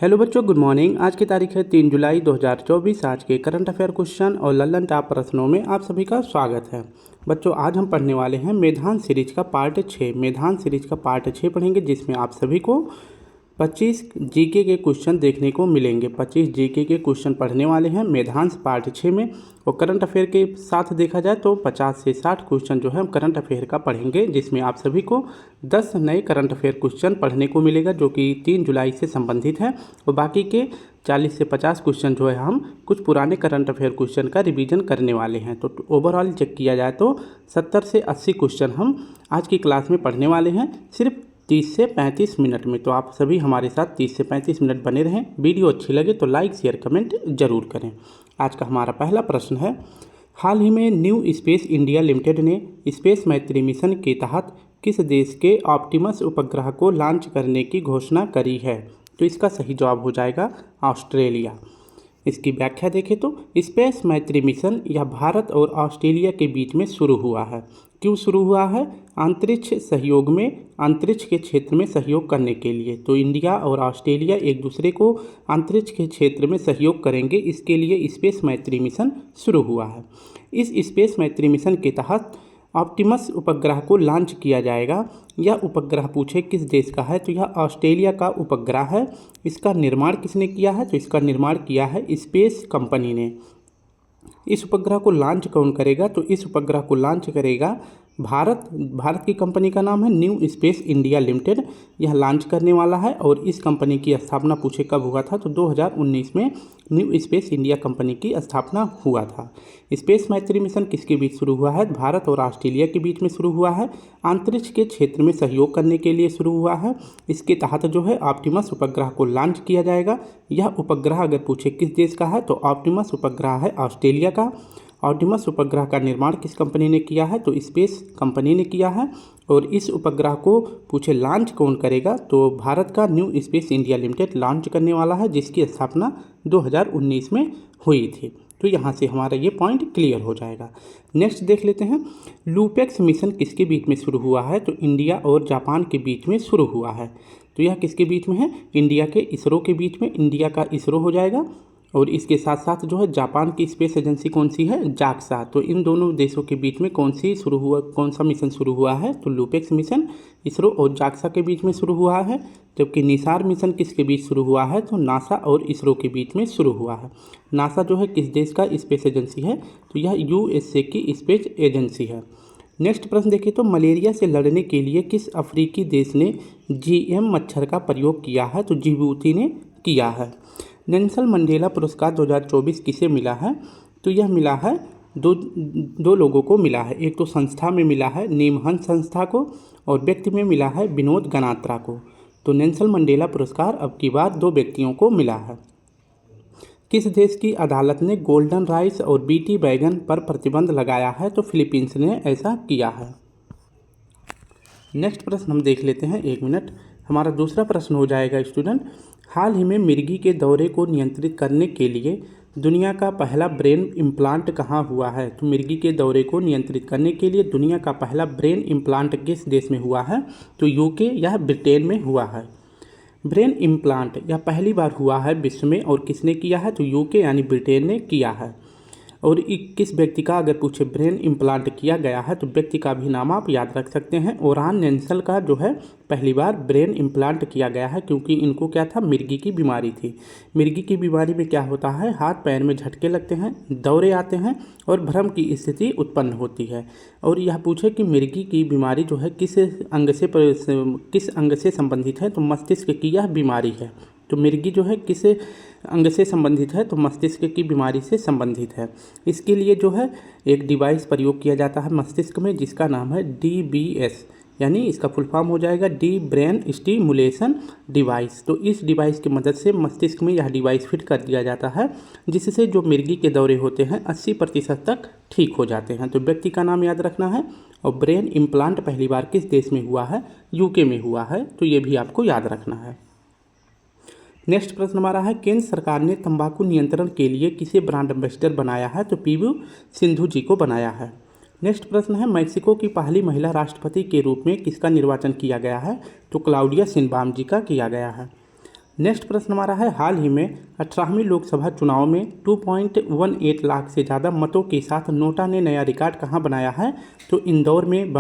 Hello बच्चों, good morning. आज की तारीख है 3 जुलाई 2024। आज के करंट अफेयर क्वेश्चन और लल्लन टॉप प्रश्नों में आप सभी का स्वागत है। बच्चों, आज हम पढ़ने वाले हैं मेधान सीरीज का पार्ट 6। मेधान सीरीज का पार्ट 6 पढ़ेंगे, जिसमें आप सभी को 25 जीके के क्वेश्चन देखने को मिलेंगे। 25 जीके के क्वेश्चन पढ़ने वाले हैं मेधांस पार्ट 6 में। और करंट अफेयर के साथ देखा जाए तो 50 से 60 क्वेश्चन जो है हम करंट अफेयर का पढ़ेंगे, जिसमें आप सभी को 10 नए करंट अफेयर क्वेश्चन पढ़ने को मिलेगा, जो कि 3 जुलाई से संबंधित है। और बाकी के 40 से 50 क्वेश्चन जो है हम कुछ पुराने करंट अफेयर क्वेश्चन का रिवीजन करने वाले हैं। तो ओवरऑल चेक किया जाए तो 70 से 80 क्वेश्चन हम आज की क्लास में पढ़ने वाले हैं, सिर्फ 30 से 35 मिनट में। तो आप सभी हमारे साथ 30 से 35 मिनट बने रहें। वीडियो अच्छी लगे तो लाइक शेयर कमेंट जरूर करें। आज का हमारा पहला प्रश्न है, हाल ही में न्यू स्पेस इंडिया लिमिटेड ने स्पेस मैत्री मिशन के तहत किस देश के ऑप्टिमस उपग्रह को लॉन्च करने की घोषणा करी है? तो इसका सही जवाब हो जाएगा ऑस्ट्रेलिया। इसकी व्याख्या देखें तो स्पेस मैत्री मिशन यह भारत और ऑस्ट्रेलिया के बीच में शुरू हुआ है। क्यों शुरू हुआ है? अंतरिक्ष सहयोग में, अंतरिक्ष के क्षेत्र में सहयोग करने के लिए। तो इंडिया और ऑस्ट्रेलिया एक दूसरे को अंतरिक्ष के क्षेत्र में सहयोग करेंगे, इसके लिए स्पेस मैत्री मिशन शुरू हुआ है। इस स्पेस मैत्री मिशन के तहत ऑप्टिमस उपग्रह को लॉन्च किया जाएगा। यह उपग्रह पूछे किस देश का है, तो यह ऑस्ट्रेलिया का उपग्रह है। इसका निर्माण किसने किया है? तो इसका निर्माण किया है स्पेस कंपनी ने। इस उपग्रह को लॉन्च कौन करेगा? तो इस उपग्रह को लॉन्च करेगा भारत की कंपनी का नाम है न्यू स्पेस इंडिया लिमिटेड। यह लॉन्च करने वाला है। और इस कंपनी की स्थापना पूछे कब हुआ था? तो 2019 में न्यू स्पेस इंडिया कंपनी की स्थापना हुआ था। स्पेस मैत्री मिशन किसके बीच शुरू हुआ है? भारत और ऑस्ट्रेलिया के बीच में शुरू हुआ है। अंतरिक्ष के क्षेत्र में सहयोग करने के लिए शुरू हुआ है। इसके तहत जो है ऑप्टिमस उपग्रह को लॉन्च किया जाएगा। यह उपग्रह अगर पूछे किस देश का है, तो ऑप्टिमस उपग्रह है ऑस्ट्रेलिया का। ऑप्टिमस उपग्रह का निर्माण किस कंपनी ने किया है? तो स्पेस कंपनी ने किया है। और इस उपग्रह को पूछे लॉन्च कौन करेगा, तो भारत का new space India limited launch करने वाला है, जिसकी स्थापना 2019 में हुई थी। तो यहाँ से हमारा ये पॉइंट क्लियर हो जाएगा। नेक्स्ट देख लेते हैं, लूपेक्स मिशन किसके बीच में शुरू हुआ है? तो इंडिया और जापान के बीच में शुरू हुआ है। तो यह किसके बीच में है? इंडिया के इसरो के बीच में। इंडिया का इसरो हो जाएगा। और इसके साथ साथ जो है जापान की स्पेस एजेंसी कौन सी है? जाक्सा। तो इन दोनों देशों के बीच में कौन सा मिशन शुरू हुआ है? तो लूपेक्स मिशन इसरो और जाक्सा के बीच में शुरू हुआ है। जबकि निसार मिशन किसके बीच शुरू हुआ है? तो नासा और इसरो के बीच में शुरू हुआ है। नासा जो है किस देश का स्पेस एजेंसी है? तो यह यूएसए की स्पेस एजेंसी है। नेक्स्ट प्रश्न देखिए तो मलेरिया से लड़ने के लिए किस अफ्रीकी देश ने जीएम मच्छर का प्रयोग किया है? तो जिबूती ने किया है। नेल्सन मंडेला पुरस्कार 2024 किसे मिला है? तो यह मिला है दो लोगों को मिला है। एक तो संस्था में मिला है नीमहंस संस्था को, और व्यक्ति में मिला है विनोद गनात्रा को। तो नेल्सन मंडेला पुरस्कार अब की बार 2 व्यक्तियों को मिला है। किस देश की अदालत ने गोल्डन राइस और बीटी बैगन पर प्रतिबंध लगाया है? तो फिलीपींस ने ऐसा किया है। नेक्स्ट प्रश्न हम देख लेते हैं, 1 मिनट। हमारा दूसरा प्रश्न हो जाएगा स्टूडेंट, हाल ही में मिर्गी के दौरे को नियंत्रित करने के लिए दुनिया का पहला ब्रेन इम्प्लांट कहाँ हुआ है? तो मिर्गी के दौरे को नियंत्रित करने के लिए दुनिया का पहला ब्रेन इम्प्लांट किस देश में हुआ है? तो यूके या ब्रिटेन में हुआ है। ब्रेन इम्प्लांट यह पहली बार हुआ है विश्व में, और किसने किया है? तो यूके यानी ब्रिटेन ने किया है। और किस व्यक्ति का अगर पूछे ब्रेन इम्प्लांट किया गया है, तो व्यक्ति का भी नाम आप याद रख सकते हैं। ओरान नेल्सन का जो है पहली बार ब्रेन इम्प्लांट किया गया है, क्योंकि इनको क्या था? मिर्गी की बीमारी थी। मिर्गी की बीमारी में क्या होता है? हाथ पैर में झटके लगते हैं, दौरे आते हैं और भ्रम की स्थिति उत्पन्न होती है। और यह पूछे कि मिर्गी की बीमारी जो है किस अंग से संबंधित है? तो मस्तिष्क की यह बीमारी है। तो मिर्गी जो है किस अंग से संबंधित है? तो मस्तिष्क की बीमारी से संबंधित है। इसके लिए जो है एक डिवाइस प्रयोग किया जाता है मस्तिष्क में, जिसका नाम है DBS, यानी इसका फुल फॉर्म हो जाएगा डी ब्रेन स्टिमुलेशन डिवाइस। तो इस डिवाइस की मदद से मस्तिष्क में यह डिवाइस फिट कर दिया जाता है, जिससे जो मिर्गी के दौरे होते हैं 80% तक ठीक हो जाते हैं। तो व्यक्ति का नाम याद रखना है। और ब्रेन इम्प्लांट पहली बार किस देश में हुआ है? यूके में हुआ है। तो ये भी आपको याद रखना है। नेक्स्ट प्रश्न हमारा है, केंद्र सरकार ने तंबाकू नियंत्रण के लिए किसे ब्रांड एम्बेसडर बनाया है? तो पीवी सिंधु जी को बनाया है। नेक्स्ट प्रश्न है, मैक्सिको की पहली महिला राष्ट्रपति के रूप में किसका निर्वाचन किया गया है? तो क्लाउडिया शिनबाम जी का किया गया है। नेक्स्ट प्रश्न हमारा है, हाल ही में 18वीं लोकसभा चुनाव में 2.18 लाख से ज़्यादा मतों के साथ नोटा ने नया रिकॉर्ड कहाँ बनाया है? तो इंदौर में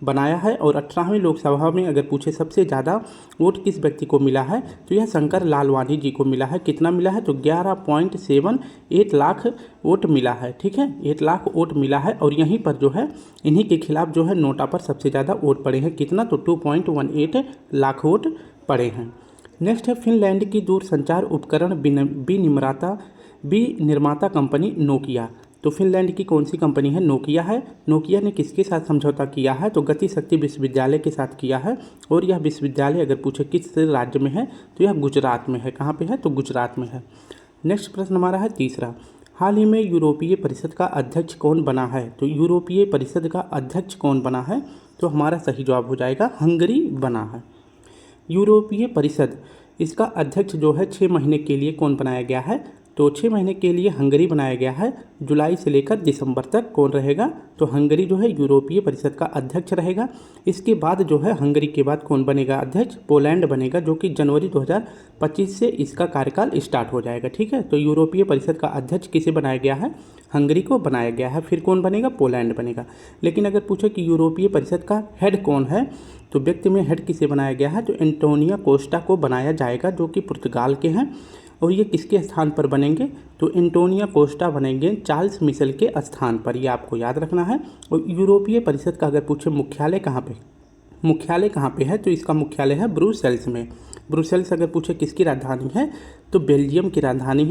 बनाया है। और 18वीं लोकसभा में अगर पूछे सबसे ज़्यादा वोट किस व्यक्ति को मिला है, तो यह शंकर लालवानी जी को मिला है। कितना मिला है? तो 11.78 लाख वोट मिला है। ठीक है, 8 लाख वोट मिला है। और यहीं पर जो है इन्हीं के खिलाफ जो है नोटा पर सबसे ज़्यादा वोट पड़े हैं। कितना? तो 2.18 लाख वोट पड़े हैं। नेक्स्ट है, फिनलैंड की दूरसंचार उपकरण विनिर्माता कंपनी नोकिया। तो फिनलैंड की कौन सी कंपनी है? नोकिया है। नोकिया ने किसके साथ समझौता किया है? तो गति शक्ति विश्वविद्यालय के साथ किया है। और यह विश्वविद्यालय अगर पूछे किस राज्य में है, तो यह गुजरात में है। कहाँ पे है? तो गुजरात में है। नेक्स्ट प्रश्न हमारा है तीसरा, हाल ही में यूरोपीय परिषद का अध्यक्ष कौन बना है? तो यूरोपीय परिषद का अध्यक्ष कौन बना है? तो हमारा सही जवाब हो जाएगा हंगरी बना है। यूरोपीय परिषद, इसका अध्यक्ष जो है 6 महीने के लिए कौन बनाया गया है? तो 6 महीने के लिए हंगरी बनाया गया है। जुलाई से लेकर दिसंबर तक कौन रहेगा? तो हंगरी जो है यूरोपीय परिषद का अध्यक्ष रहेगा। इसके बाद जो है हंगरी के बाद कौन बनेगा अध्यक्ष? पोलैंड बनेगा, जो कि जनवरी 2025 से इसका कार्यकाल स्टार्ट हो जाएगा। ठीक है, तो यूरोपीय परिषद का अध्यक्ष किसे बनाया गया है? हंगरी को बनाया गया है। फिर कौन बनेगा? पोलैंड बनेगा। लेकिन अगर पूछे कि यूरोपीय परिषद का हेड कौन है, तो व्यक्ति में हेड किसे बनाया गया है? तो एंटोनियो कोस्टा को बनाया जाएगा, जो कि पुर्तगाल के हैं। और ये किसके स्थान पर बनेंगे? तो एंटोनियो कोस्टा बनेंगे चार्ल्स मिशेल के स्थान पर, ये आपको याद रखना है। और यूरोपीय परिषद का अगर पूछे मुख्यालय कहाँ पे है, तो इसका मुख्यालय है ब्रुसेल्स में। ब्रुसेल्स अगर पूछे किसकी राजधानी है, तो बेल्जियम की राजधानी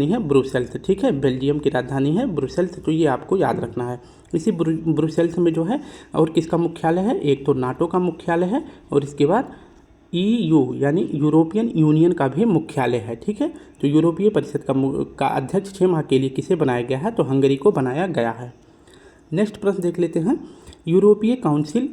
है ब्रुसेल्स। ठीक है, बेल्जियम की राजधानी है ब्रुसेल्स, तो ये आपको याद रखना है। इसी ब्रुसेल्स में जो है और किसका मुख्यालय है? एक तो नाटो का मुख्यालय है, और इसके बाद EU यानी यूरोपियन यूनियन का भी मुख्यालय है। ठीक है, तो यूरोपीय परिषद का अध्यक्ष 6 माह के लिए किसे बनाया गया है? तो हंगरी को बनाया गया है। नेक्स्ट प्रश्न देख लेते हैं, यूरोपीय काउंसिल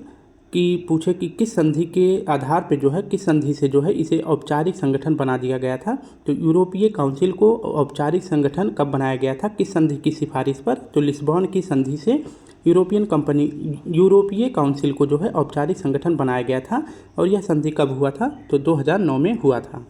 की पूछे कि किस संधि के आधार पे जो है, किस संधि से जो है इसे औपचारिक संगठन बना दिया गया था? तो यूरोपीय काउंसिल को औपचारिक संगठन कब बनाया गया था, किस संधि की सिफारिश पर? तो लिस्बन की संधि से यूरोपीय काउंसिल को जो है औपचारिक संगठन बनाया गया था। और यह संधि कब हुआ था? तो 2009 में हुआ था।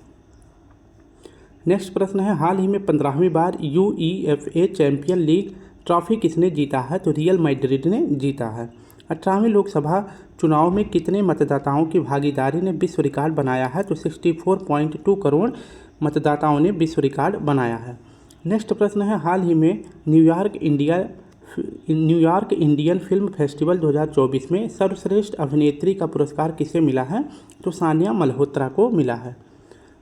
नेक्स्ट प्रश्न है, हाल ही में 15वीं बार UEFA चैंपियन लीग ट्रॉफी किसने जीता है? तो रियल मैड्रिड ने जीता है। 18वें लोकसभा चुनाव में कितने मतदाताओं की भागीदारी ने विश्व रिकॉर्ड बनाया है? तो 64.2 करोड़ मतदाताओं ने विश्व रिकॉर्ड बनाया है। नेक्स्ट प्रश्न है, हाल ही में न्यूयॉर्क इंडियन फिल्म फेस्टिवल 2024 में सर्वश्रेष्ठ अभिनेत्री का पुरस्कार किसे मिला है? तो सानिया मल्होत्रा को मिला है।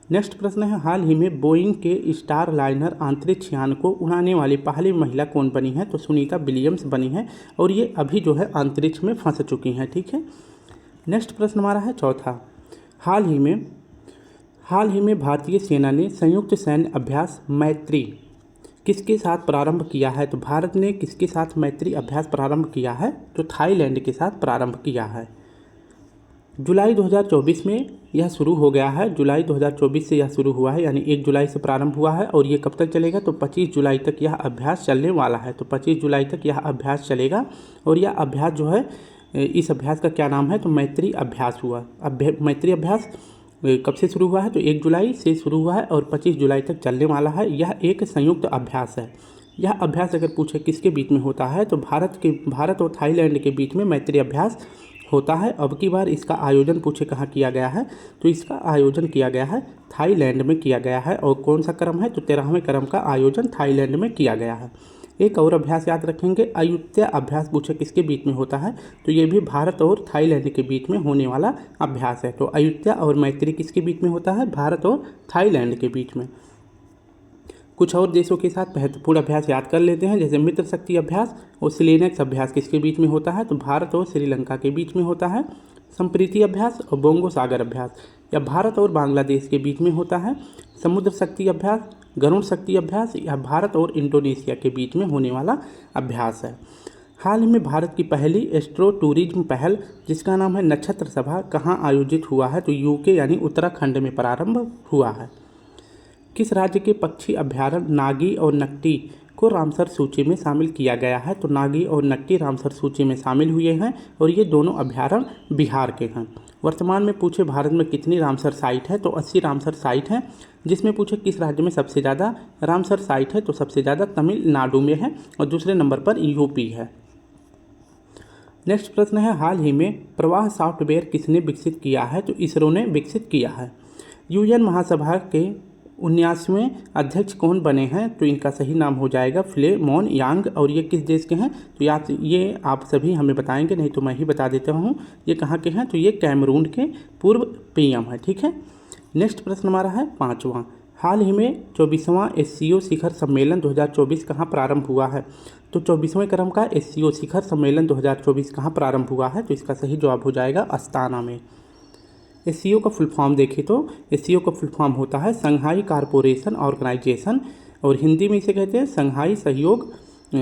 नेक्स्ट प्रश्न है, हाल ही में बोइंग के स्टार लाइनर अंतरिक्ष यान को उड़ाने वाली पहली महिला कौन बनी है? तो सुनीता विलियम्स बनी है, और ये अभी जो है अंतरिक्ष में फंस चुकी हैं। ठीक है, नेक्स्ट प्रश्न हमारा है चौथा, हाल ही में भारतीय सेना ने संयुक्त सैन्य अभ्यास मैत्री किसके साथ प्रारंभ किया है? तो भारत ने किसके साथ मैत्री अभ्यास प्रारंभ किया है? तो थाईलैंड के साथ प्रारंभ किया है। जुलाई 2024 में यह शुरू हो गया है। जुलाई 2024 से यह शुरू हुआ है, यानी 1 जुलाई से प्रारंभ हुआ है। और ये कब तक चलेगा? तो 25 जुलाई तक यह अभ्यास चलने वाला है। तो 25 जुलाई तक यह अभ्यास चलेगा। और यह अभ्यास जो है, इस अभ्यास का क्या नाम है? तो मैत्री अभ्यास हुआ। मैत्री अभ्यास कब से शुरू हुआ है? तो 1 जुलाई से शुरू हुआ है और 25 जुलाई तक चलने वाला है। यह एक संयुक्त अभ्यास है। यह अभ्यास अगर पूछे किसके बीच में होता है, तो भारत और थाईलैंड के बीच में मैत्री अभ्यास होता है। अब की बार इसका आयोजन पूछे कहाँ किया गया है, तो इसका आयोजन किया गया है थाईलैंड में किया गया है। और कौन सा क्रम है? तो 13वें क्रम का आयोजन थाईलैंड में किया गया है। एक और अभ्यास याद रखेंगे, अयुत्या अभ्यास पूछे किसके बीच में होता है, तो ये भी भारत और थाईलैंड के बीच में होने वाला अभ्यास है। तो अयुत्या और मैत्री किसके बीच में होता है? भारत और थाईलैंड के बीच में। कुछ और देशों के साथ महत्वपूर्ण अभ्यास याद कर लेते हैं, जैसे मित्र शक्ति अभ्यास और सिलेनेक्स अभ्यास किसके बीच में होता है, तो भारत और श्रीलंका के बीच में होता है। संप्रीति अभ्यास और बोंगो सागर अभ्यास या भारत और बांग्लादेश के बीच में होता है। समुद्र शक्ति अभ्यास, गरुड़ शक्ति अभ्यास या भारत और इंडोनेशिया के बीच में होने वाला अभ्यास है। हाल ही में भारत की पहली एस्ट्रो टूरिज्म पहल जिसका नाम है नक्षत्र सभा कहाँ आयोजित हुआ है, तो यूके यानी उत्तराखंड में प्रारंभ हुआ है। किस राज्य के पक्षी अभ्यारण्य नागी और नकटी को रामसर सूची में शामिल किया गया है? तो नागी और नक्की रामसर सूची में शामिल हुए हैं और ये दोनों अभ्यारण्य बिहार के हैं। वर्तमान में पूछे भारत में कितनी रामसर साइट है? तो 80 रामसर साइट है। जिसमें पूछे किस राज्य में सबसे ज़्यादा रामसर साइट है? तो सबसे ज़्यादा तमिलनाडु में है और दूसरे नंबर पर यूपी है। नेक्स्ट प्रश्न है, हाल ही में प्रवाह सॉफ्टवेयर किसने विकसित किया है? तो इसरो ने विकसित किया है। यूएन महासभा के 79वें अध्यक्ष कौन बने हैं? तो इनका सही नाम हो जाएगा फिलेमोन यांग। और ये किस देश के हैं? तो ये आप सभी हमें बताएंगे, नहीं तो मैं ही बता देता हूँ ये कहाँ के हैं। तो ये कैमरून के पूर्व पीएम है। ठीक है। नेक्स्ट प्रश्न हमारा है 5वां, हाल ही में 24वां एससीओ शिखर सम्मेलन 2024 कहाँ प्रारंभ हुआ है? तो 24वें क्रम का एससीओ शिखर सम्मेलन 2024 कहाँ प्रारंभ हुआ है? तो इसका सही जवाब हो जाएगा अस्ताना में। एससीओ का फुल फॉर्म देखें तो एससीओ का फुल फॉर्म होता है संघाई कारपोरेशन ऑर्गेनाइजेशन, और हिंदी में इसे कहते हैं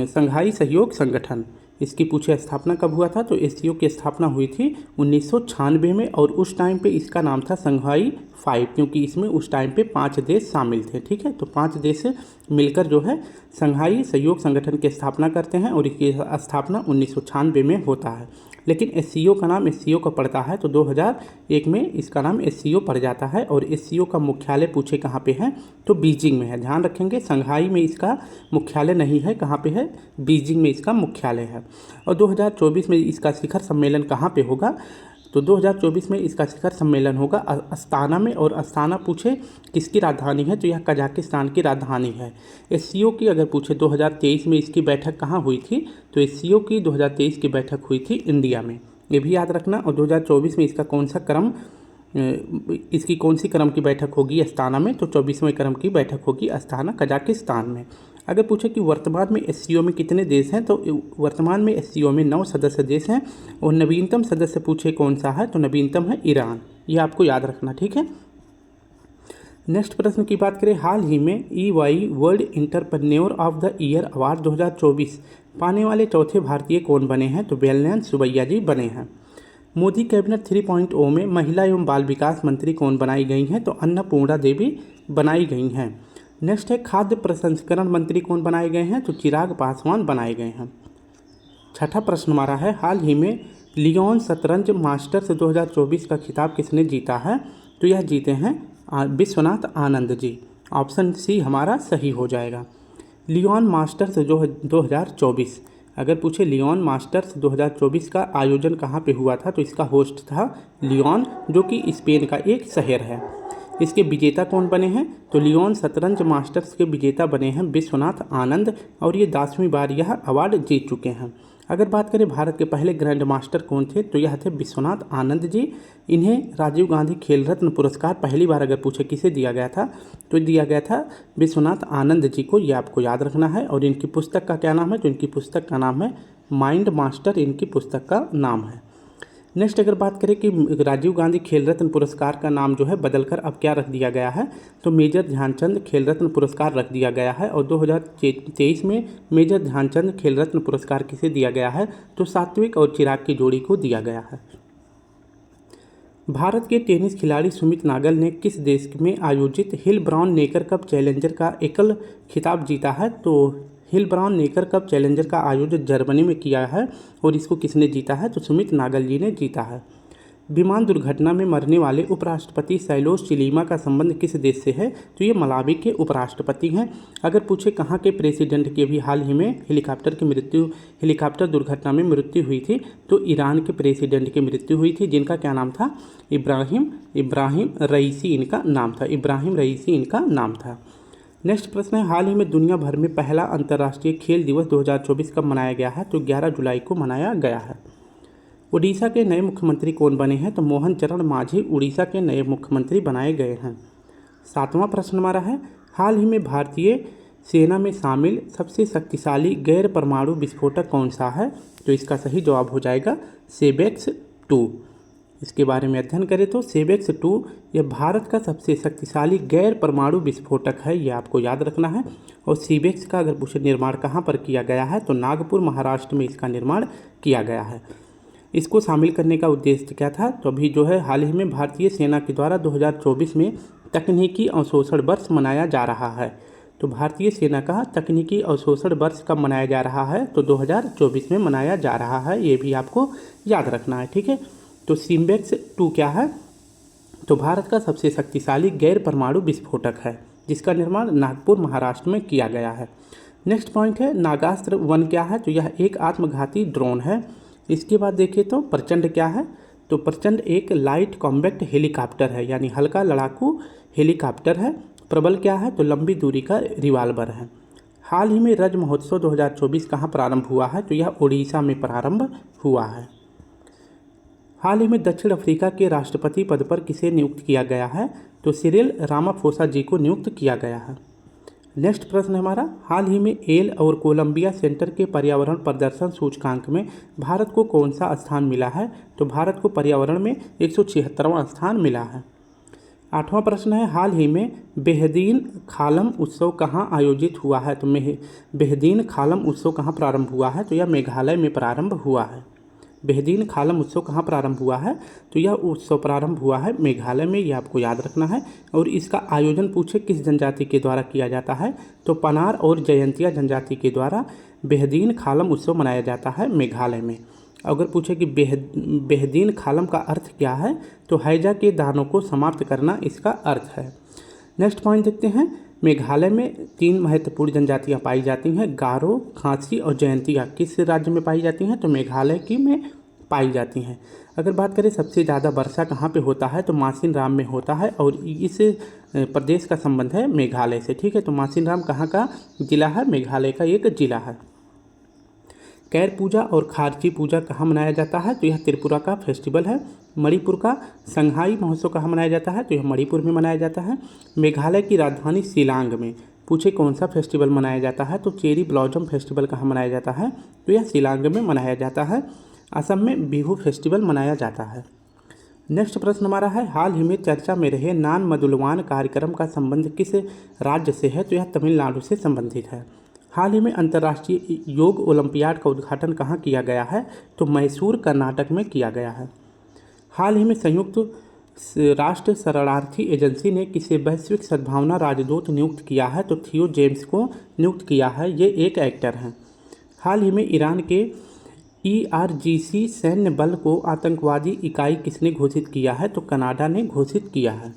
संघाई सहयोग संगठन। इसकी पूछे स्थापना कब हुआ था? तो एससीओ की स्थापना हुई थी 1996 में, और उस टाइम पे इसका नाम था संघाई 5, क्योंकि इसमें उस टाइम पे 5 देश शामिल थे। ठीक है। तो 5 देश मिलकर जो है संघाई सहयोग संगठन की स्थापना करते हैं और इसकी स्थापना 1996 में होता है। लेकिन एससीओ का नाम एससीओ का पड़ता है तो 2001 में इसका नाम एससीओ पड़ जाता है। और एससीओ का मुख्यालय पूछे कहाँ पे है? तो बीजिंग में है। ध्यान रखेंगे, संघाई में इसका मुख्यालय नहीं है, कहाँ पे है? बीजिंग में इसका मुख्यालय है। और 2024 में इसका शिखर सम्मेलन कहाँ पे होगा? तो 2024 में इसका शिखर सम्मेलन होगा अस्ताना में। और अस्ताना पूछे किसकी राजधानी है? तो यह कजाकिस्तान की राजधानी है। एससीओ की अगर पूछे 2023 में इसकी बैठक कहाँ हुई थी? तो एससीओ की 2023 की बैठक हुई थी इंडिया में, ये भी याद रखना। और 2024 में इसका इसकी कौन सी क्रम की बैठक होगी अस्ताना में? तो 24वें क्रम की बैठक होगी अस्ताना कजाकिस्तान में। अगर पूछे कि वर्तमान में एससीओ में कितने देश हैं? तो वर्तमान में एससीओ में 9 सदस्य देश हैं। और नवीनतम सदस्य पूछे कौन सा है? तो नवीनतम है ईरान। ये आपको याद रखना। ठीक है। नेक्स्ट प्रश्न की बात करें, हाल ही में EY world entrepreneur of the year award 2024 पाने वाले चौथे भारतीय कौन बने हैं? तो बेलनैन सुबैया जी बने हैं। मोदी कैबिनेट 3.0 में महिला एवं बाल विकास मंत्री कौन बनाई गई हैं? तो अन्नपूर्णा देवी बनाई गई हैं। नेक्स्ट है, खाद्य प्रसंस्करण मंत्री कौन बनाए गए हैं? तो चिराग पासवान बनाए गए हैं। छठा प्रश्न हमारा है, हाल ही में लियोन शतरंज मास्टर्स 2024 का खिताब किसने जीता है? तो यह जीते हैं विश्वनाथ आनंद जी। ऑप्शन सी हमारा सही हो जाएगा। लियोन मास्टर्स 2024, अगर पूछे लियोन मास्टर्स 2024 का आयोजन कहाँ पे हुआ था? तो इसका होस्ट था लियोन, जो कि स्पेन का एक शहर है। इसके विजेता कौन बने हैं? तो लियोन शतरंज मास्टर्स के विजेता बने हैं विश्वनाथ आनंद, और ये 10वीं बार यह अवार्ड जीत चुके हैं। अगर बात करें भारत के पहले ग्रैंड मास्टर कौन थे? तो यह थे विश्वनाथ आनंद जी। इन्हें राजीव गांधी खेल रत्न पुरस्कार पहली बार अगर पूछे किसे दिया गया था? तो दिया गया था विश्वनाथ आनंद जी को। ये आपको याद रखना है। और इनकी पुस्तक का क्या नाम है? तो इनकी पुस्तक का नाम है माइंड मास्टर, इनकी पुस्तक का नाम है। नेक्स्ट अगर बात करें कि राजीव गांधी खेल रत्न पुरस्कार का नाम जो है बदलकर अब क्या रख दिया गया है? तो मेजर ध्यानचंद खेल रत्न पुरस्कार रख दिया गया है। और 2023 में मेजर ध्यानचंद खेल रत्न पुरस्कार किसे दिया गया है? तो सात्विक और चिराग की जोड़ी को दिया गया है। भारत के टेनिस खिलाड़ी सुमित नागल ने किस देश में आयोजित हिल ब्राउन नेकर कप चैलेंजर का एकल खिताब जीता है? तो हिल ब्राउन नेकर कप चैलेंजर का आयोजन जर्मनी में किया है। और इसको किसने जीता है? तो सुमित नागल जी ने जीता है। विमान दुर्घटना में मरने वाले उपराष्ट्रपति सैलोस चिलीमा का संबंध किस देश से है? तो ये मलावी के उपराष्ट्रपति हैं। अगर पूछे कहाँ के प्रेसिडेंट की भी हाल ही में हेलीकॉप्टर दुर्घटना में मृत्यु हुई थी? तो ईरान के प्रेसिडेंट की मृत्यु हुई थी, जिनका क्या नाम था? इब्राहिम रईसी इनका नाम था। इब्राहिम रईसी इनका नाम था। नेक्स्ट प्रश्न है, हाल ही में दुनिया भर में पहला अंतर्राष्ट्रीय खेल दिवस 2024 कब मनाया गया है? तो 11 जुलाई को मनाया गया है। उड़ीसा के नए मुख्यमंत्री कौन बने हैं? तो मोहन चरण मांझी उड़ीसा के नए मुख्यमंत्री बनाए गए हैं। 7वां प्रश्न हमारा है, हाल ही में भारतीय सेना में शामिल सबसे शक्तिशाली गैर परमाणु विस्फोटक कौन सा है? तो इसका सही जवाब हो जाएगा सेबेक्स 2। इसके बारे में अध्ययन करें तो सेबेक्स 2 यह भारत का सबसे शक्तिशाली गैर परमाणु विस्फोटक है, ये आपको याद रखना है। और सेबेक्स का अगर पूछे निर्माण कहाँ पर किया गया है? तो नागपुर महाराष्ट्र में इसका निर्माण किया गया है। इसको शामिल करने का उद्देश्य क्या था? तो अभी जो है हाल ही में भारतीय सेना के द्वारा 2024 में तकनीकी अवशोषण वर्ष मनाया जा रहा है। तो भारतीय सेना का तकनीकी अवशोषण वर्ष कब मनाया जा रहा है? तो 2024 में मनाया जा रहा है, ये भी आपको याद रखना है, ठीक है। तो सिम्बेक्स 2 क्या है? तो भारत का सबसे शक्तिशाली गैर परमाणु विस्फोटक है, जिसका निर्माण नागपुर महाराष्ट्र में किया गया है। नेक्स्ट पॉइंट है नागास्त्र 1 क्या है? तो यह एक आत्मघाती ड्रोन है। इसके बाद देखिए तो प्रचंड क्या है? तो प्रचंड एक लाइट कॉम्बैक्ट हेलीकॉप्टर है, यानी हल्का लड़ाकू हेलीकॉप्टर है। प्रबल क्या है? तो लंबी दूरी का रिवाल्वर है। हाल ही में रज महोत्सव 2024 कहाँ प्रारंभ हुआ है? तो यह उड़ीसा में प्रारंभ हुआ है। हाल ही में दक्षिण अफ्रीका के राष्ट्रपति पद पर किसे नियुक्त किया गया है? तो सिरिल रामाफोसा जी को नियुक्त किया गया है। नेक्स्ट प्रश्न हमारा, हाल ही में एल और कोलंबिया सेंटर के पर्यावरण प्रदर्शन सूचकांक में भारत को कौन सा स्थान मिला है? तो भारत को पर्यावरण में 176वां स्थान मिला है। 8वां प्रश्न है, हाल ही में बेहदीन खालम उत्सव कहाँ आयोजित हुआ है? तो बेहदीन खालम उत्सव कहाँ प्रारंभ हुआ है? तो यह मेघालय में प्रारंभ हुआ है। बेहदीन खालम उत्सव कहाँ प्रारंभ हुआ है? तो यह उत्सव प्रारंभ हुआ है मेघालय में, ये आपको याद रखना है। और इसका आयोजन पूछे किस जनजाति के द्वारा किया जाता है? तो पनार और जयंतिया जनजाति के द्वारा बेहदीन खालम उत्सव मनाया जाता है मेघालय में। अगर पूछे कि बेहदीन खालम का अर्थ क्या है? तो हैजा के दानों को समाप्त करना इसका अर्थ है। नेक्स्ट पॉइंट देखते हैं, मेघालय में 3 महत्वपूर्ण जनजातियां पाई जाती हैं, गारो, खासी और जयंतिया। किस राज्य में पाई जाती हैं? तो मेघालय की में पाई जाती हैं। अगर बात करें सबसे ज़्यादा वर्षा कहाँ पे होता है? तो मासिन राम में होता है, और इस प्रदेश का संबंध है मेघालय से, ठीक है। तो मासिन राम कहाँ का जिला है? मेघालय का एक जिला है। कैर पूजा और खारची पूजा कहाँ मनाया जाता है? तो यह त्रिपुरा का फेस्टिवल है। मणिपुर का संघाई महोत्सव कहाँ मनाया जाता है? तो यह मणिपुर में मनाया जाता है। मेघालय की राजधानी शिलांग में पूछे कौन सा फेस्टिवल मनाया जाता है? तो चेरी ब्लॉसम फेस्टिवल कहाँ मनाया जाता है? तो यह शिलांग में मनाया जाता है। असम में बिहू फेस्टिवल मनाया जाता है। नेक्स्ट प्रश्न हमारा है, हाल ही में चर्चा में रहे नान मधुलवान कार्यक्रम का संबंध किस राज्य से है? तो यह तमिलनाडु से संबंधित है। हाल ही में अंतर्राष्ट्रीय योग ओलंपियाड का उद्घाटन कहाँ किया गया है? तो मैसूर कर्नाटक में किया गया है। हाल ही में संयुक्त राष्ट्र शरणार्थी एजेंसी ने किसे वैश्विक सद्भावना राजदूत नियुक्त किया है? तो थियो जेम्स को नियुक्त किया है, ये एक एक्टर हैं। हाल ही में ईरान के IRGC सैन्य बल को आतंकवादी इकाई किसने घोषित किया है? तो कनाडा ने घोषित किया है।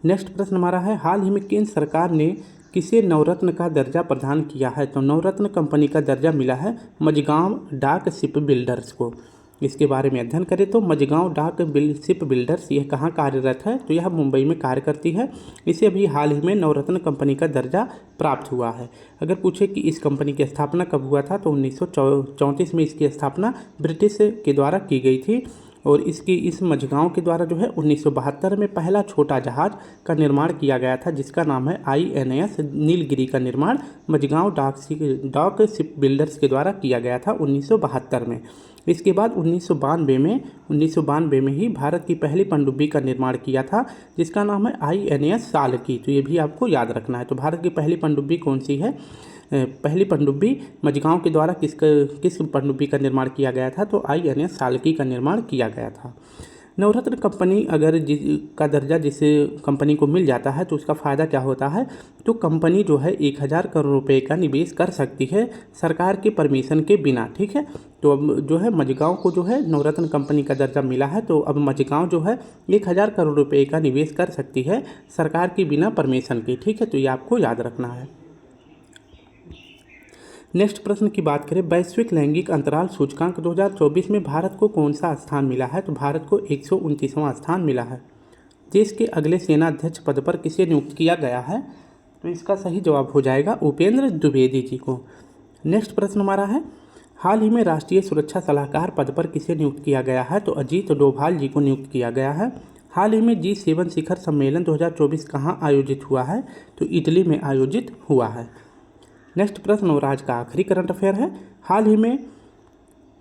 नेक्स्ट प्रश्न हमारा है, हाल ही में केंद्र सरकार ने किसे नवरत्न का दर्जा प्रदान किया है? तो नवरत्न कंपनी का दर्जा मिला है मझगांव डाक शिप बिल्डर्स को। इसके बारे में अध्ययन करें तो मझगांव डाक शिप बिल्डर्स यह कहाँ कार्यरत है? तो यह मुंबई में कार्य करती है। इसे अभी हाल ही में नवरत्न कंपनी का दर्जा प्राप्त हुआ है। अगर पूछे कि इस कंपनी की स्थापना कब हुआ था? तो 1934 में इसकी स्थापना ब्रिटिश के द्वारा की गई थी। और इस मझगांव के द्वारा जो है 1972 में पहला छोटा जहाज का निर्माण किया गया था, जिसका नाम है INS नीलगिरी का निर्माण मझगांव डाक शिप बिल्डर्स के द्वारा किया गया था 1972 में। इसके बाद 1992 में ही भारत की पहली पनडुब्बी का निर्माण किया था, जिसका नाम है INS सालकी। तो ये भी आपको याद रखना है। तो भारत की पहली पनडुब्बी कौन सी है? पहली पनडुब्बी मझगांव के द्वारा किस पनडुब्बी का निर्माण किया गया था? तो INS सालकी का निर्माण किया गया था। नवरत्न कंपनी अगर का दर्जा जिस कंपनी को मिल जाता है तो उसका फ़ायदा क्या होता है? तो कंपनी जो है 1000 करोड़ रुपए का निवेश कर सकती है सरकार के परमिशन के बिना, ठीक है। तो अब जो है मझगांव को जो है नवरत्न कंपनी का दर्जा मिला है, तो अब मझगांव जो है 1000 करोड़ रुपए का निवेश कर सकती है सरकार की बिना परमिशन के, ठीक है। तो ये आपको याद रखना है। नेक्स्ट प्रश्न की बात करें, वैश्विक लैंगिक अंतराल सूचकांक 2024 में भारत को कौन सा स्थान मिला है? तो भारत को 129वां स्थान मिला है। देश के अगले सेनाध्यक्ष पद पर किसे नियुक्त किया गया है? तो इसका सही जवाब हो जाएगा उपेंद्र द्विवेदी जी को। नेक्स्ट प्रश्न हमारा है, हाल ही में राष्ट्रीय सुरक्षा सलाहकार पद पर किसे नियुक्त किया गया है? तो अजीत डोभाल जी को नियुक्त किया गया है। हाल ही में G7 शिखर सम्मेलन 2024 कहाँ आयोजित हुआ है? तो इटली में आयोजित हुआ है। नेक्स्ट प्रश्न और आज का आखिरी करंट अफेयर है, हाल ही में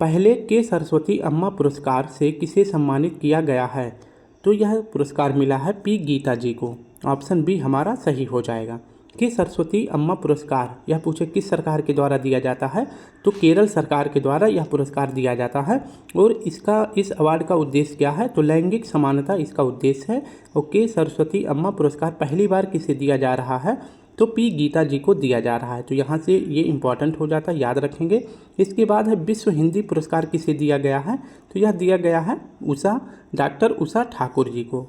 पहले के सरस्वती अम्मा पुरस्कार से किसे सम्मानित किया गया है? तो यह पुरस्कार मिला है P गीता जी को। ऑप्शन बी हमारा सही हो जाएगा। कि सरस्वती अम्मा पुरस्कार यह पूछे किस सरकार के द्वारा दिया जाता है? तो केरल सरकार के द्वारा यह पुरस्कार दिया जाता है। और इस अवार्ड का उद्देश्य क्या है? तो लैंगिक समानता इसका उद्देश्य है। और के सरस्वती अम्मा पुरस्कार पहली बार किसे दिया जा रहा है? तो पी गीता जी को दिया जा रहा है। तो यहाँ से ये इम्पॉर्टेंट हो जाता है, याद रखेंगे। इसके बाद है विश्व हिंदी पुरस्कार किसे दिया गया है, तो यह दिया गया है डॉक्टर उषा ठाकुर जी को।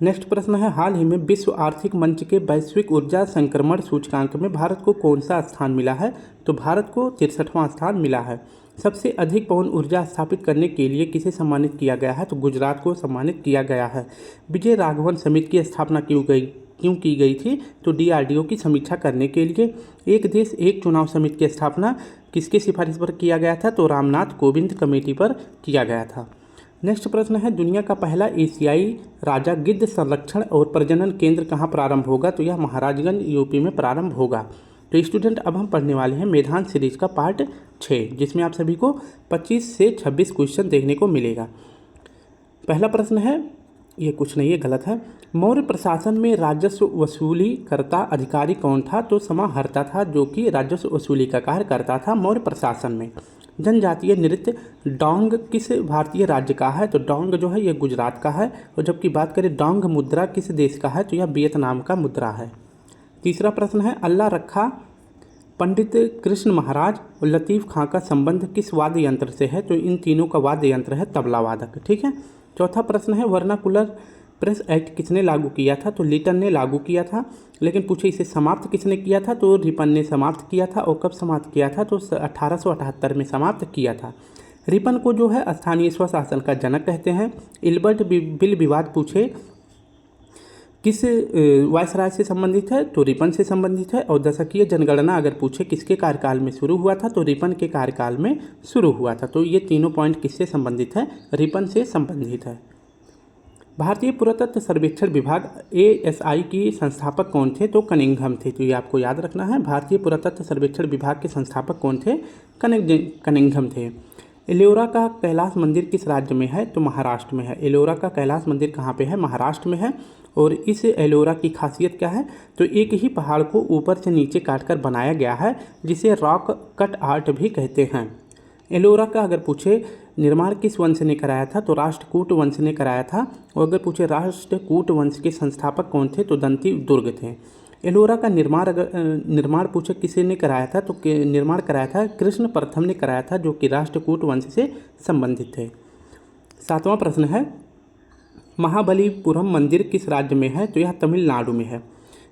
नेक्स्ट प्रश्न है, हाल ही में विश्व आर्थिक मंच के वैश्विक ऊर्जा संक्रमण सूचकांक में भारत को कौन सा स्थान मिला है, तो भारत को 63वां स्थान मिला है। सबसे अधिक पवन ऊर्जा स्थापित करने के लिए किसे सम्मानित किया गया है, तो गुजरात को सम्मानित किया गया है। विजय राघवन समिति की स्थापना क्यों की गई थी, तो डीआरडीओ की समीक्षा करने के लिए। एक देश एक चुनाव समिति की स्थापना किसके सिफारिश पर किया गया था, तो रामनाथ कोविंद कमेटी पर किया गया था। नेक्स्ट प्रश्न है, दुनिया का पहला एशियाई राजा गिद्ध संरक्षण और प्रजनन केंद्र कहाँ प्रारंभ होगा, तो यह महाराजगंज यूपी में प्रारंभ होगा। तो स्टूडेंट अब हम पढ़ने वाले हैं मेधान सीरीज का पार्ट 6, जिसमें आप सभी को 25 से 26 क्वेश्चन देखने को मिलेगा। पहला प्रश्न है, ये कुछ नहीं है, गलत है। मौर्य प्रशासन में राजस्व वसूली करता अधिकारी कौन था, तो समाहर्ता था, जो कि राजस्व वसूली का कार्य करता था मौर्य प्रशासन में। जनजातीय नृत्य डोंग किस भारतीय राज्य का है, तो डोंग जो है ये गुजरात का है। और जबकि बात करें डोंग मुद्रा किस देश का है, तो यह वियतनाम का मुद्रा है। तीसरा प्रश्न है, अल्लाह रखा पंडित कृष्ण महाराज और लतीफ़ खां का संबंध किस वाद्य यंत्र से है, तो इन तीनों का वाद्य यंत्र है तबला वादक। ठीक है। चौथा प्रश्न है, वर्नाकुलर प्रेस एक्ट किसने लागू किया था, तो लिटन ने लागू किया था। लेकिन पूछे इसे समाप्त किसने किया था, तो रिपन ने समाप्त किया था। और कब समाप्त किया था, तो 1878 में समाप्त किया था। रिपन को जो है स्थानीय स्वशासन का जनक कहते हैं। इल्बर्ट बिल विवाद पूछे किस वायसराय से संबंधित है, तो रिपन से संबंधित है। और दशकीय जनगणना अगर पूछे किसके कार्यकाल में शुरू हुआ था, तो रिपन के कार्यकाल में शुरू हुआ था। तो ये तीनों पॉइंट किससे संबंधित है, रिपन से संबंधित है। भारतीय पुरातत्व सर्वेक्षण विभाग ASI की संस्थापक कौन थे, तो कनिंघम थे। तो ये आपको याद रखना है, भारतीय पुरातत्व सर्वेक्षण विभाग के संस्थापक कौन थे, कनिंघम थे। एलोरा का कैलाश मंदिर किस राज्य में है, तो महाराष्ट्र में है। एलोरा का कैलाश मंदिर कहाँ पे है, महाराष्ट्र में है। और इस एलोरा की खासियत क्या है, तो एक ही पहाड़ को ऊपर से नीचे काटकर बनाया गया है, जिसे रॉक कट आर्ट भी कहते हैं। एलोरा का अगर पूछे निर्माण किस वंश ने कराया था, तो राष्ट्रकूट वंश ने कराया था। और अगर पूछे राष्ट्रकूट वंश के संस्थापक कौन थे, तो दंती दुर्ग थे। एलोरा का निर्माण पूछे किसी ने कराया था, तो निर्माण कराया था कृष्ण प्रथम ने कराया था, जो कि राष्ट्रकूट वंश से संबंधित थे। सातवां प्रश्न है, महाबलीपुरम मंदिर किस राज्य में है, तो यह तमिलनाडु में है।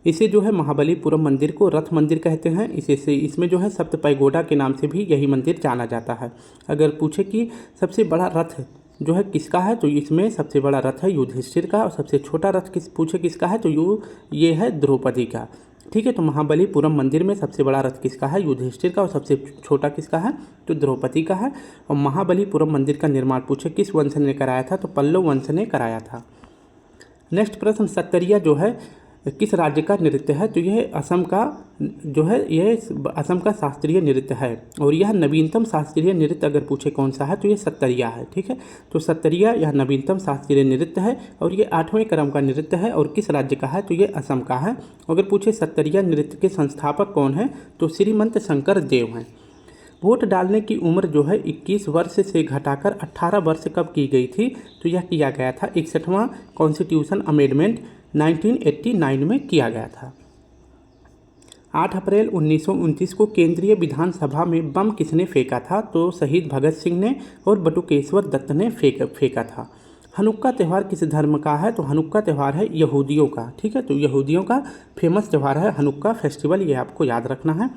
इसे जो है महाबलीपुरम मंदिर को रथ मंदिर कहते हैं। इसमें जो है सप्त पैगोडा के नाम से भी यही मंदिर जाना जाता है। अगर पूछे कि सबसे बड़ा रथ जो है किसका है, तो इसमें सबसे बड़ा रथ है युधिष्ठिर का। और सबसे छोटा रथ किसका है, तो ये है द्रौपदी का। ठीक है। तो महाबलीपुरम मंदिर में सबसे बड़ा रथ किसका है, युधिष्ठिर का। और सबसे छोटा किसका है, तो द्रौपदी का है। और महाबलीपुरम मंदिर का निर्माण पूछे किस वंश ने कराया था, तो पल्लव वंश ने कराया था। नेक्स्ट प्रश्न, सत्तरिया जो है किस राज्य का नृत्य है, तो यह असम का जो है, यह असम का शास्त्रीय नृत्य है। और यह नवीनतम शास्त्रीय नृत्य अगर पूछे कौन सा है, तो यह सत्तरिया है। ठीक है। तो सत्तरिया यह नवीनतम शास्त्रीय नृत्य है और ये 8वें क्रम का नृत्य है। और किस राज्य का है, तो ये असम का है। अगर पूछे सत्तरिया नृत्य के संस्थापक कौन है, तो श्रीमंत शंकर देव हैं। वोट डालने की उम्र जो है 21 वर्ष से घटाकर 18 वर्ष कब की गई थी, तो यह किया गया था 61वां कॉन्स्टिट्यूशन अमेंडमेंट 1989 में किया गया था। 8 अप्रैल 1929 को केंद्रीय विधानसभा में बम किसने फेंका था, तो शहीद भगत सिंह ने और बटुकेश्वर दत्त ने फेंका था। हनुक्का त्यौहार किस धर्म का है, तो हनुक्का त्यौहार है यहूदियों का। ठीक है। तो यहूदियों का फेमस त्यौहार है हनुक्का फेस्टिवल, ये आपको याद रखना है।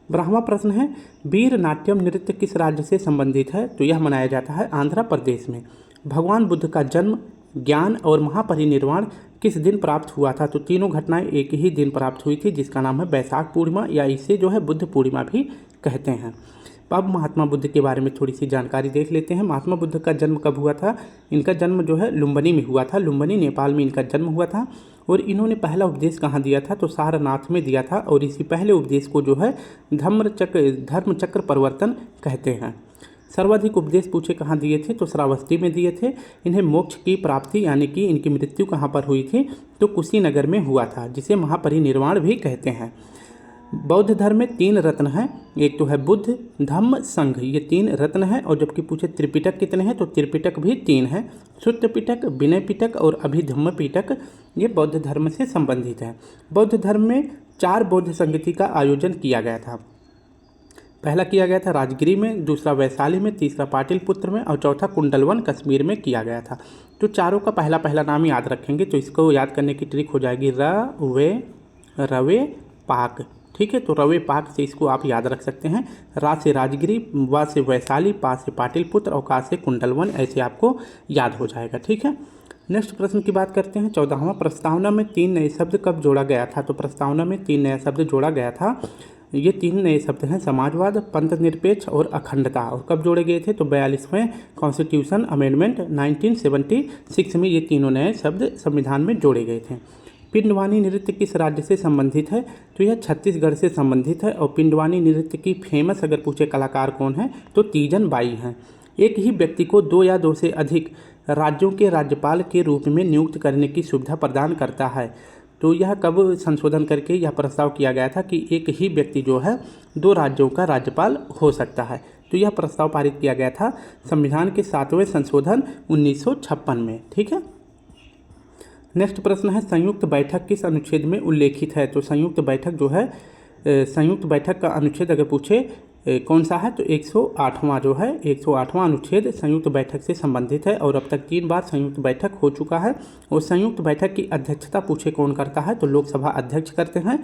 12वां प्रश्न है, वीर नाट्यम नृत्य किस राज्य से संबंधित है, तो यह मनाया जाता है आंध्र प्रदेश में। भगवान बुद्ध का जन्म, ज्ञान और महापरिनिर्वाण किस दिन प्राप्त हुआ था, तो तीनों घटनाएं एक ही दिन प्राप्त हुई थी, जिसका नाम है बैसाख पूर्णिमा, या इसे जो है बुद्ध पूर्णिमा भी कहते हैं। अब महात्मा बुद्ध के बारे में थोड़ी सी जानकारी देख लेते हैं। महात्मा बुद्ध का जन्म कब हुआ था, इनका जन्म जो है लुम्बिनी में हुआ था। लुम्बिनी नेपाल में इनका जन्म हुआ था। और इन्होंने पहला उपदेश कहाँ दिया था, तो सारनाथ में दिया था। और इसी पहले उपदेश को जो है धर्मचक्र प्रवर्तन कहते हैं। सर्वाधिक उपदेश पूछे कहाँ दिए थे, तो श्रावस्ती में दिए थे। इन्हें मोक्ष की प्राप्ति यानी कि इनकी मृत्यु कहाँ पर हुई थी, तो कुशीनगर में हुआ था, जिसे महापरिनिर्वाण भी कहते हैं। बौद्ध धर्म में 3 रत्न हैं, एक तो है बुद्ध, धम्म, संघ, ये 3 रत्न हैं। और जबकि पूछे त्रिपिटक कितने हैं, तो त्रिपिटक भी 3 हैं, सुत्त पिटक, विनय पिटक और अभिधम्म पिटक। ये बौद्ध धर्म से संबंधित है। बौद्ध धर्म में 4 बौद्ध संगति का आयोजन किया गया था। पहला किया गया था राजगिरी में, दूसरा वैशाली में, तीसरा पाटलिपुत्र में और चौथा कुंडलवन कश्मीर में किया गया था। तो चारों का पहला पहला नाम याद रखेंगे तो इसको याद करने की ट्रिक हो जाएगी रवे पाक। ठीक है, तो रवे पाक से इसको आप याद रख सकते हैं। रा से राजगिरी, वा से वैशाली, पा से पाटलिपुत्र और का से कुंडलवन, ऐसे आपको याद हो जाएगा। ठीक है, नेक्स्ट प्रश्न की बात करते हैं। 14वां, प्रस्तावना में 3 नए शब्द कब जोड़ा गया था? तो प्रस्तावना में 3 नया शब्द जोड़ा गया था। ये 3 नए शब्द हैं समाजवाद, पंथ निरपेक्ष और अखंडता। और कब जोड़े गए थे? तो 42वें कॉन्स्टिट्यूशन अमेंडमेंट 1976 में ये तीनों नए शब्द संविधान में जोड़े गए थे। पिंडवानी नृत्य किस राज्य से संबंधित है? तो यह छत्तीसगढ़ से संबंधित है। और पिंडवानी नृत्य की फेमस अगर पूछे कलाकार कौन है तो तीजन बाई हैं। एक ही व्यक्ति को 2 या 2 से अधिक राज्यों के राज्यपाल के रूप में नियुक्त करने की सुविधा प्रदान करता है। तो यह कब संशोधन करके यह प्रस्ताव किया गया था कि एक ही व्यक्ति जो है 2 राज्यों का राज्यपाल हो सकता है। तो यह प्रस्ताव पारित किया गया था संविधान के 7वें संशोधन 1956 में। ठीक है, नेक्स्ट प्रश्न है संयुक्त बैठक किस अनुच्छेद में उल्लेखित है? तो संयुक्त बैठक जो है, संयुक्त बैठक का अनुच्छेद अगर पूछे कौन सा है तो 108वां जो है, 108वां अनुच्छेद संयुक्त बैठक से संबंधित है। और अब तक 3 बार संयुक्त बैठक हो चुका है। और संयुक्त बैठक की अध्यक्षता पूछे कौन करता है तो लोकसभा अध्यक्ष करते हैं।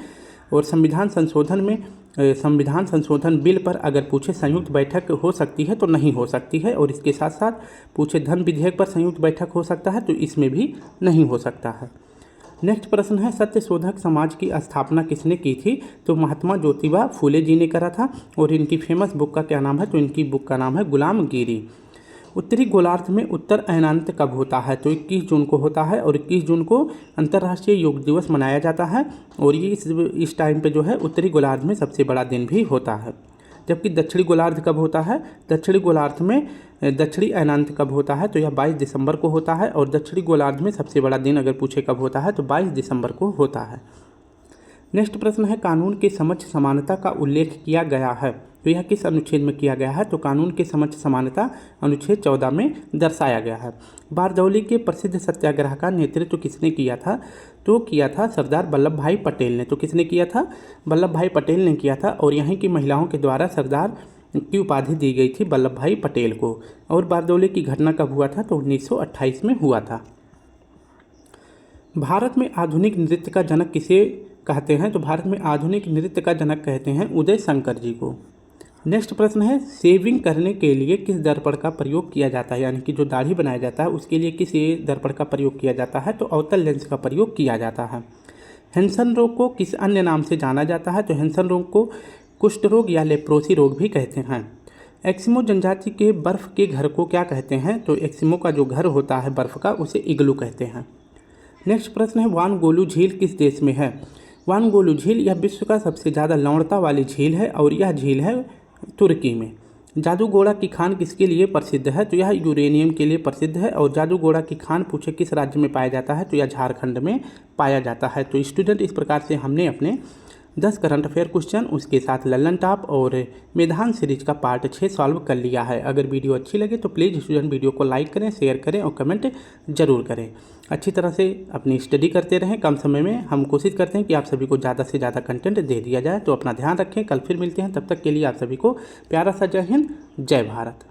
और संविधान संशोधन में संविधान संशोधन बिल पर अगर पूछे संयुक्त बैठक हो सकती है तो नहीं हो सकती है। और इसके साथ साथ पूछे धन विधेयक पर संयुक्त बैठक हो सकता है तो इसमें भी नहीं हो सकता है। नेक्स्ट प्रश्न है सत्य शोधक समाज की स्थापना किसने की थी? तो महात्मा ज्योतिबा फूले जी ने करा था। और इनकी फेमस बुक का क्या नाम है? तो इनकी बुक का नाम है गुलामगिरी। उत्तरी गोलार्ध में उत्तर अयनांत कब होता है? तो 21 जून को होता है। और 21 जून को अंतर्राष्ट्रीय योग दिवस मनाया जाता है। और ये इस टाइम पे जो है उत्तरी गोलार्ध में सबसे बड़ा दिन भी होता है। जबकि दक्षिणी गोलार्ध कब होता है? दक्षिणी गोलार्ध में दक्षिणी अयनांत कब होता है? तो यह 22 दिसंबर को होता है। और दक्षिणी गोलार्ध में सबसे बड़ा दिन अगर पूछे कब होता है तो 22 दिसंबर को होता है। नेक्स्ट प्रश्न है कानून के समक्ष समानता का उल्लेख किया गया है। तो यह किस अनुच्छेद में किया गया है? तो कानून के समक्ष समानता अनुच्छेद 14 में दर्शाया गया है। बारदौली के प्रसिद्ध सत्याग्रह का नेतृत्व किसने किया था? तो किया था सरदार वल्लभ भाई पटेल ने। तो किसने किया था? वल्लभ भाई पटेल ने किया था। और यहीं की महिलाओं के द्वारा सरदार की उपाधि दी गई थी वल्लभ भाई पटेल को। और बारदौली की घटना कब हुआ था? तो 1928 में हुआ था। भारत में आधुनिक नृत्य का जनक किसे कहते हैं? तो भारत में आधुनिक नृत्य का जनक कहते हैं उदय शंकर जी को। नेक्स्ट प्रश्न है शेविंग करने के लिए किस दर्पण का प्रयोग किया जाता है? यानी कि जो दाढ़ी बनाया जाता है उसके लिए किस दर्पण का प्रयोग किया जाता है? तो अवतल लेंस का प्रयोग किया जाता है। हैंसन रोग को किस अन्य नाम से जाना जाता है? तो हैंसन रोग को कुष्ठ रोग या लेप्रोसी रोग भी कहते हैं। एस्किमो जनजाति के बर्फ़ के घर को क्या कहते हैं? तो एस्किमो का जो घर होता है बर्फ़ का उसे इग्लू कहते हैं। नेक्स्ट प्रश्न है वानगोलू झील किस देश में है? वानगोलू झील यह विश्व का सबसे ज़्यादा लवणता वाली झील है। और यह झील है तुर्की में। जादूगोड़ा की खान किसके लिए प्रसिद्ध है? तो यह यूरेनियम के लिए प्रसिद्ध है। और जादूगोड़ा की खान पूछे किस राज्य में पाया जाता है? तो यह झारखंड में पाया जाता है। तो स्टूडेंट इस प्रकार से हमने अपने 10 करंट अफेयर क्वेश्चन उसके साथ लल्लन टॉप और मेधान सीरीज का पार्ट 6 सॉल्व कर लिया है। अगर वीडियो अच्छी लगे तो प्लीज़ स्टूडेंट वीडियो को लाइक करें, शेयर करें और कमेंट जरूर करें। अच्छी तरह से अपनी स्टडी करते रहें। कम समय में हम कोशिश करते हैं कि आप सभी को ज़्यादा से ज़्यादा कंटेंट दे दिया जाए। तो अपना ध्यान रखें, कल फिर मिलते हैं। तब तक के लिए आप सभी को प्यारा सा जय हिंद, जय भारत।